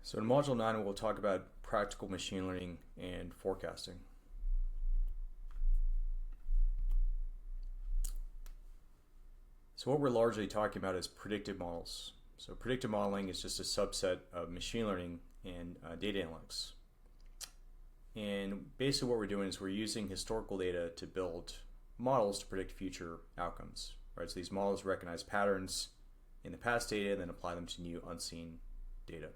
So in Module 9, we'll talk about practical machine learning and forecasting. So what we're largely talking about is predictive models. So predictive modeling is just a subset of machine learning and data analytics. And basically what we're doing is we're using historical data to build models to predict future outcomes. Right? So these models recognize patterns in the past data and then apply them to new unseen data.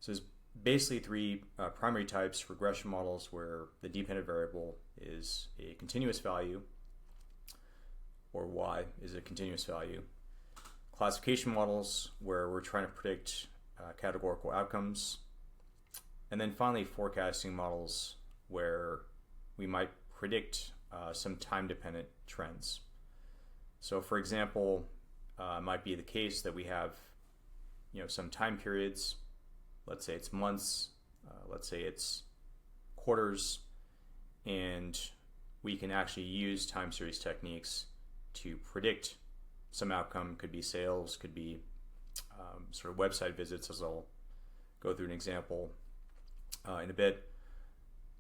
So there's basically three primary types: regression models, where the dependent variable is a continuous value, or y is a continuous value; classification models, where we're trying to predict categorical outcomes; and then finally forecasting models, where we might predict some time-dependent trends. So for example, it might be the case that we have some time periods. Let's say it's months, let's say it's quarters, and we can actually use time series techniques to predict some outcome. Could be sales, could be sort of website visits, as I'll go through an example in a bit.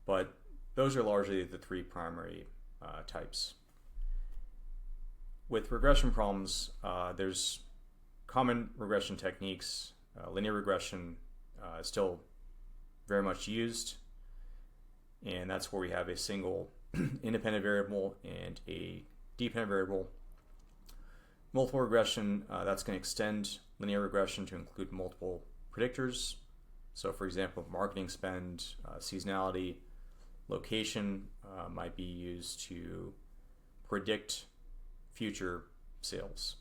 But those are largely the three primary types. With regression problems, there's common regression techniques. Linear regression is still very much used, and that's where we have a single independent variable and a dependent variable. Multiple regression, that's going to extend linear regression to include multiple predictors. So for example, marketing spend, seasonality, location might be used to predict future sales.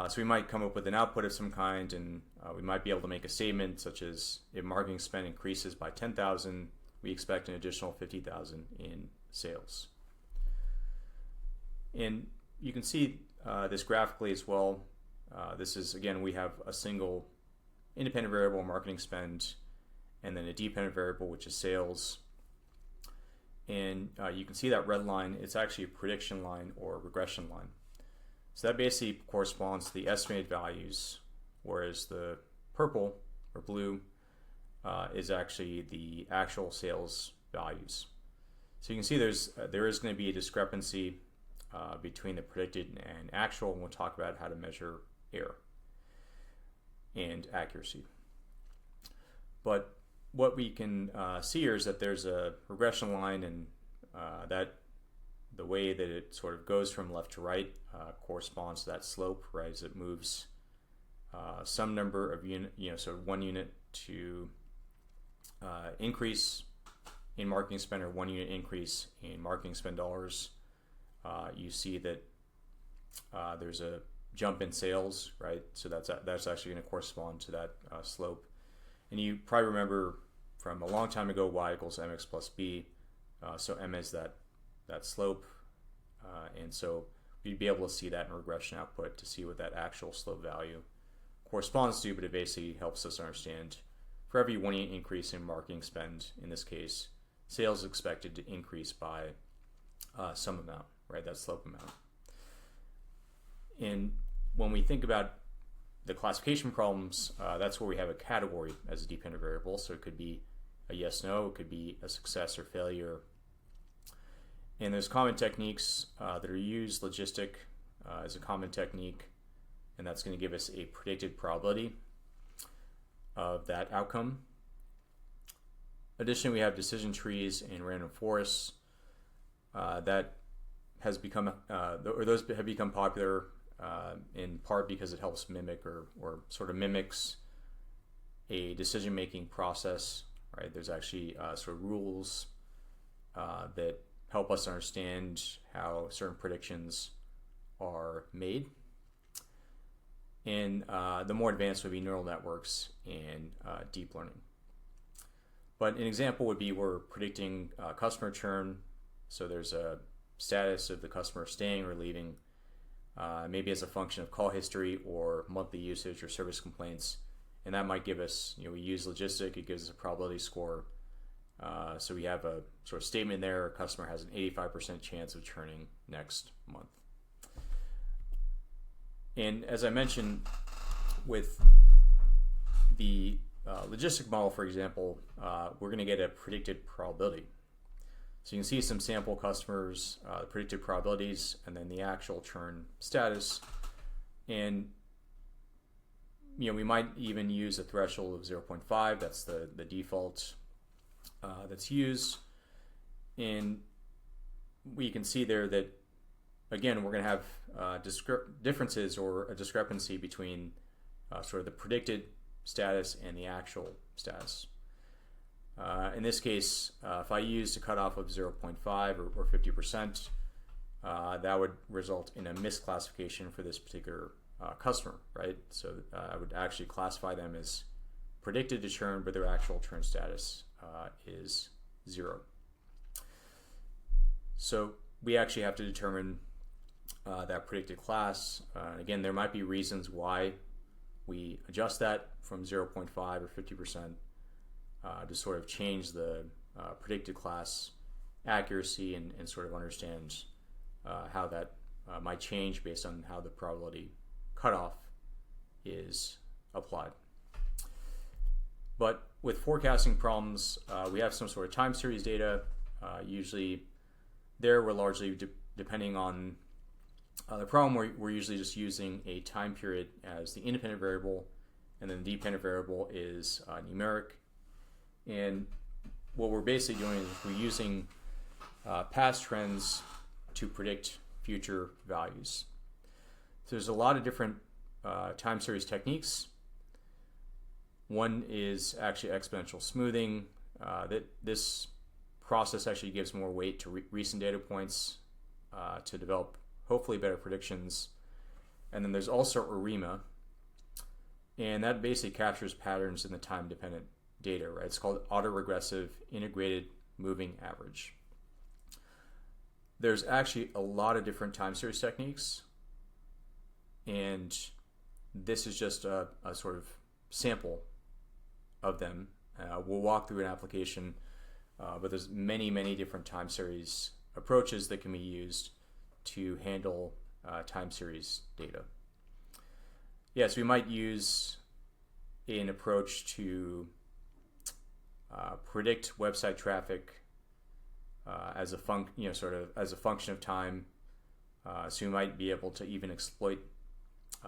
So we might come up with an output of some kind, and we might be able to make a statement such as, if marketing spend increases by 10,000, we expect an additional 50,000 in sales. And you can see this graphically as well. This is, again, we have a single independent variable, marketing spend, and then a dependent variable, which is sales. And you can see that red line. It's actually a prediction line or regression line. So that basically corresponds to the estimated values, whereas the purple or blue is actually the actual sales values. So you can see there is going to be a discrepancy between the predicted and actual, and we'll talk about how to measure error and accuracy. But what we can see here is that there's a regression line, and that the way that it sort of goes from left to right corresponds to that slope, right, as it moves some number of so 1 unit to increase in marketing spend, or 1 unit increase in marketing spend dollars. You see that there's a jump in sales, right? So that's actually going to correspond to that slope. And you probably remember from a long time ago, y equals mx plus b. So m is that slope, and so we'd be able to see that in regression output to see what that actual slope value corresponds to, but it basically helps us understand for every 1 unit increase in marketing spend, in this case, sales is expected to increase by some amount, right, that slope amount. And when we think about the classification problems, that's where we have a category as a dependent variable. So it could be a yes, no, it could be a success or failure. And there's common techniques that are used. Logistic is a common technique, and that's going to give us a predicted probability of that outcome. Additionally, we have decision trees and random forests that has become, or those have become popular in part because it helps mimic or sort of mimics a decision-making process. Right? There's actually sort of rules that help us understand how certain predictions are made. And the more advanced would be neural networks and deep learning. But an example would be we're predicting customer churn. So there's a status of the customer staying or leaving, maybe as a function of call history or monthly usage or service complaints. And that might give us, we use logistic, it gives us a probability score. So we have a sort of statement there: a customer has an 85% chance of churning next month. And as I mentioned, with the logistic model, for example, we're going to get a predicted probability. So you can see some sample customers, the predicted probabilities, and then the actual churn status. And we might even use a threshold of 0.5. That's the default that's used. And we can see there that, again, we're going to have differences or a discrepancy between sort of the predicted status and the actual status. In this case, if I used a cutoff of 0.5 or 50%, that would result in a misclassification for this particular customer, right? So I would actually classify them as predicted to churn, but their actual churn status is 0. So we actually have to determine that predicted class. Again, there might be reasons why we adjust that from 0.5 or 50% to sort of change the predicted class accuracy and sort of understand how that might change based on how the probability cutoff is applied. But with forecasting problems, we have some sort of time series data. Usually there we're largely depending on the problem. We're usually just using a time period as the independent variable, and then the dependent variable is numeric. And what we're basically doing is we're using past trends to predict future values. So there's a lot of different time series techniques. One is actually exponential smoothing. This process actually gives more weight to recent data points to develop hopefully better predictions. And then there's also ARIMA, and that basically captures patterns in the time-dependent data, right? It's called autoregressive integrated moving average. There's actually a lot of different time series techniques, and this is just a sort of sample of them. We'll walk through an application, but there's many different time series approaches that can be used to handle time series data. Yes, we might use an approach to predict website traffic as a function of time. So we might be able to even exploit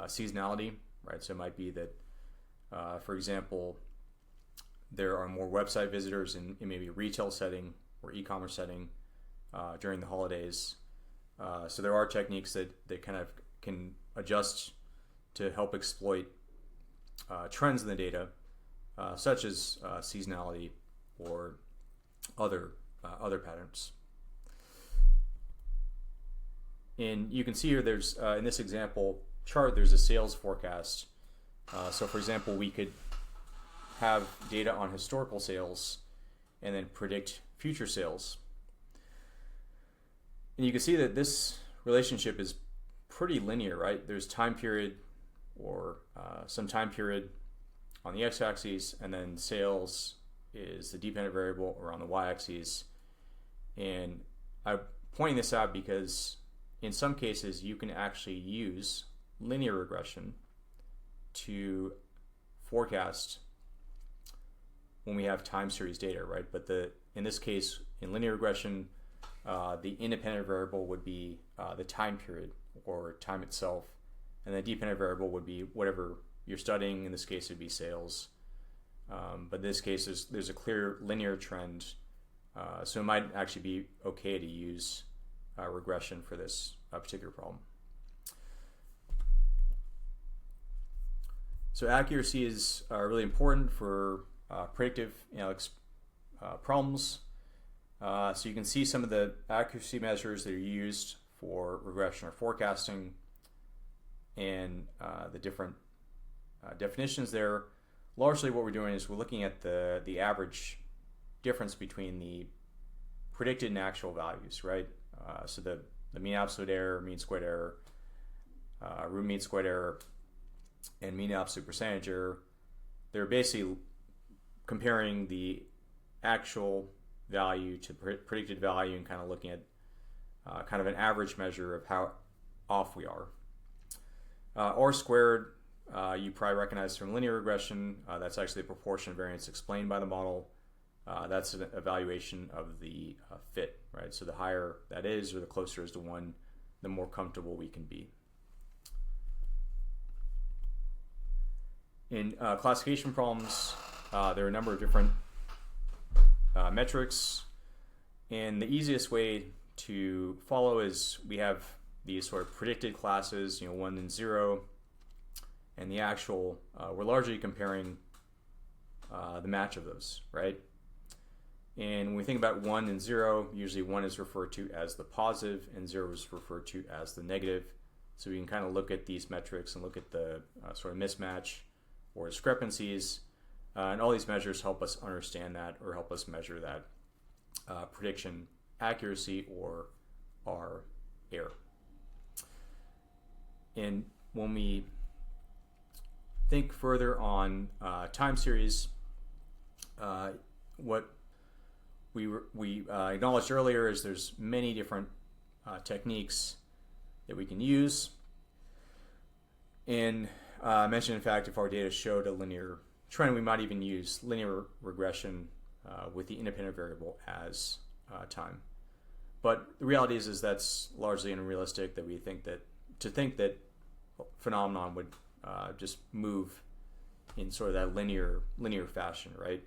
seasonality, right? So it might be that, for example, there are more website visitors in maybe a retail setting or e-commerce setting during the holidays. So there are techniques that kind of can adjust to help exploit trends in the data, such as seasonality or other patterns. And you can see here there's in this example chart there's a sales forecast. So for example, we could have data on historical sales and then predict future sales. And you can see that this relationship is pretty linear, right? There's time period or some time period on the x-axis, and then sales is the dependent variable or on the y-axis. And I'm pointing this out because in some cases you can actually use linear regression to forecast when we have time series data, right? But in this case, in linear regression, the independent variable would be the time period or time itself, and the dependent variable would be whatever you're studying. In this case, it would be sales. But in this case, there's a clear linear trend, so it might actually be okay to use regression for this particular problem. So accuracy is really important for predictive analytics problems. So you can see some of the accuracy measures that are used for regression or forecasting, and the different definitions there. Largely what we're doing is we're looking at the average difference between the predicted and actual values, right? So the mean absolute error, mean squared error, root mean squared error, and mean absolute percentage error. They're basically comparing the actual value to predicted value and kind of looking at kind of an average measure of how off we are. R squared you probably recognize from linear regression. That's actually a proportion of variance explained by the model. That's an evaluation of the fit, right? So the higher that is, or the closer is to 1, the more comfortable we can be. In classification problems, there are a number of different metrics, and the easiest way to follow is we have these sort of predicted classes, 1 and 0, and the actual, we're largely comparing the match of those, right? And when we think about 1 and 0, usually 1 is referred to as the positive and 0 is referred to as the negative. So we can kind of look at these metrics and look at the sort of mismatch or discrepancies, and all these measures help us understand that, or help us measure that prediction accuracy or our error. And when we think further on time series, what we acknowledged earlier is there's many different techniques that we can use. And I mentioned, in fact, if our data showed a linear trend, we might even use linear regression with the independent variable as time. But the reality is that's largely unrealistic, that we think that phenomenon would just move in sort of that linear fashion, right?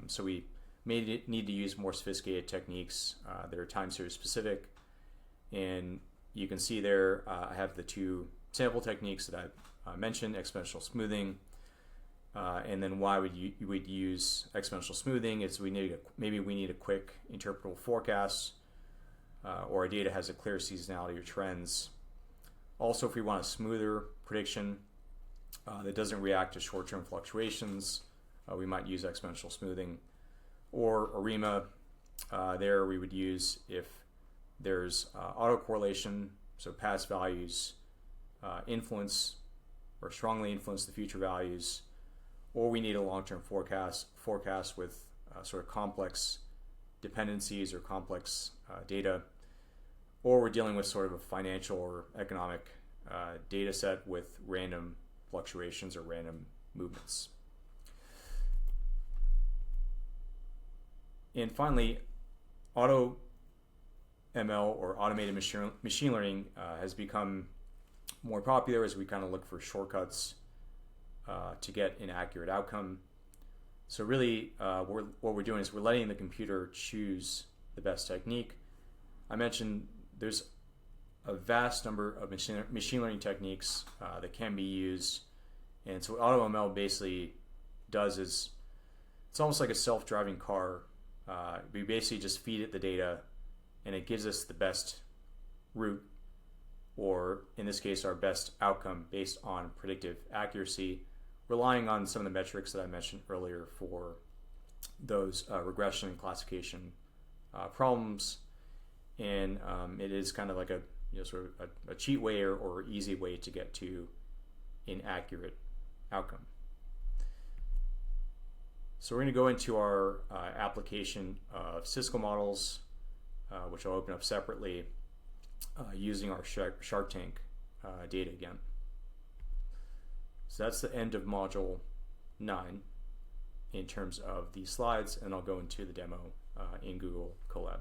So we may need to use more sophisticated techniques that are time series specific. And you can see there I have the two sample techniques that I mentioned, exponential smoothing, and then why would you would use exponential smoothing is maybe we need a quick interpretable forecast, or our data has a clear seasonality or trends. Also, if we want a smoother prediction that doesn't react to short-term fluctuations, we might use exponential smoothing. Or ARIMA, there we would use if there's autocorrelation, so past values influence or strongly influence the future values, or we need a long-term forecast with sort of complex dependencies or complex data, or we're dealing with sort of a financial or economic data set with random fluctuations or random movements. And finally, auto ML or automated machine learning has become more popular as we kind of look for shortcuts to get an accurate outcome. So really what we're doing is we're letting the computer choose the best technique. I mentioned there's a vast number of machine learning techniques that can be used. And so what AutoML basically does is it's almost like a self-driving car. We basically just feed it the data and it gives us the best route, or in this case our best outcome based on predictive accuracy, relying on some of the metrics that I mentioned earlier for those regression and classification problems. And it is kind of like a sort of a cheat way or easy way to get to an accurate outcome. So we're going to go into our application of statistical models, which I'll open up separately using our Shark Tank data again. So that's the end of module 9 in terms of the slides, and I'll go into the demo in Google Colab.